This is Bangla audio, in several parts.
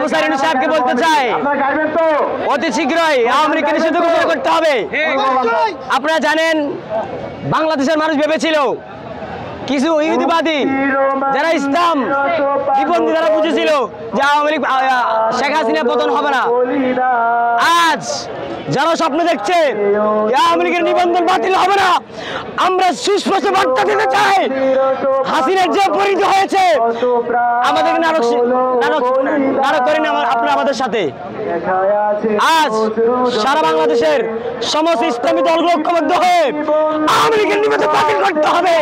প্রফেসর ইউনূস সাহেবকে বলতে চাই, অতি শীঘ্রই আওয়ামী লীগকে নিষিদ্ধ ঘোষণা করতে হবে। আপনারা জানেন, বাংলাদেশের মানুষ ভেবেছিল কিছু ইহুদিবাদী যারা ইসলাম বিপন্থী তারা বুঝেছিল যে আওয়ামী লীগ শেখ হাসিনা পতন হবে না। আজ যারা স্বপ্ন দেখছে আওয়ামী লীগের নিবন্ধন বাতিল হবে না, আমরা সুস্পষ্ট বার্তা দিতে চাই, হাসিনার যে পরিণতি হয়েছে আমাদের নাটক করেন আপনারা আমাদের সাথে। আজ সারা বাংলাদেশের সমস্ত ইসলামী দলগুলো ঐক্যবদ্ধ হয়ে আওয়ামী লীগের নিবন্ধন বাতিল করতে হবে।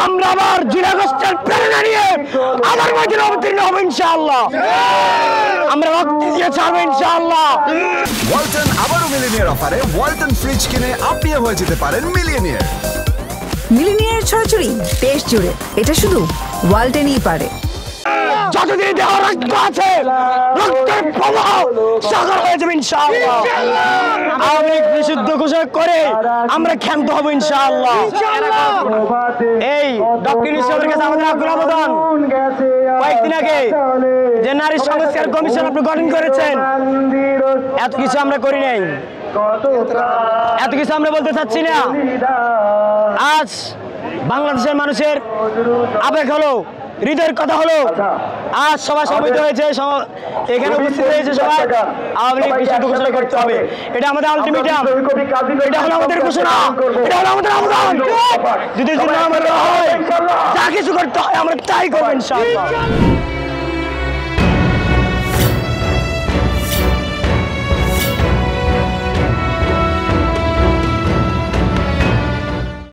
আমরা আবার জুলাই আগস্টের প্রেরণা নিয়ে আবার মাঝে অবতীর্ণ হবো ইনশাআল্লাহ। আমরা রক্ত দিয়ে ছাড়বো ইনশাআল্লাহ। ওয়ালটন আবারও মিলিনিয়ার অফারে ওয়ালটন ফ্রিজ কিনে আপনিও হয়ে যেতে পারেন মিলিয়নিয়ার। মিলিনিয়ার ছড়াছড়ি দেশ জুড়ে, এটা শুধু ওয়ালটনই পারে। যতদিন দেহ রক্ত আছে, রক্তের প্রবাহ সাগর হয়ে যাবে ইনশাআল্লাহ। আওয়ামী লীগ নিষিদ্ধ ঘোষণা করে আমরা ক্ষান্ত হব ইনশাআল্লাহ। এই ডক্টর ইউনূস সাহেবের কাছে আমাদের আকুল আবেদন, কয়েকদিন আগে যে নারী সংস্কার কমিশন আপনি গঠন করেছেন, এত কিছু আমরা করি নাই, এত কিছু আমরা বলতে চাচ্ছি না। আজ বাংলাদেশের মানুষের আবেগ হলো, হৃদয়ের কথা হলো, আজ সবাই সমবেত হয়েছে, এখানে উপস্থিত হয়েছে সবাই, আওয়ামী লীগ নিষিদ্ধ ঘোষণা করতে হবে। এটা আমাদের আলটিমেটাম, এটা হলো আমাদের ঘোষণা, এটা হলো আমাদের আবেদন। যদি আমরা যা কিছু করতে হয় আমরা তাই করবো ইনশাআল্লাহ।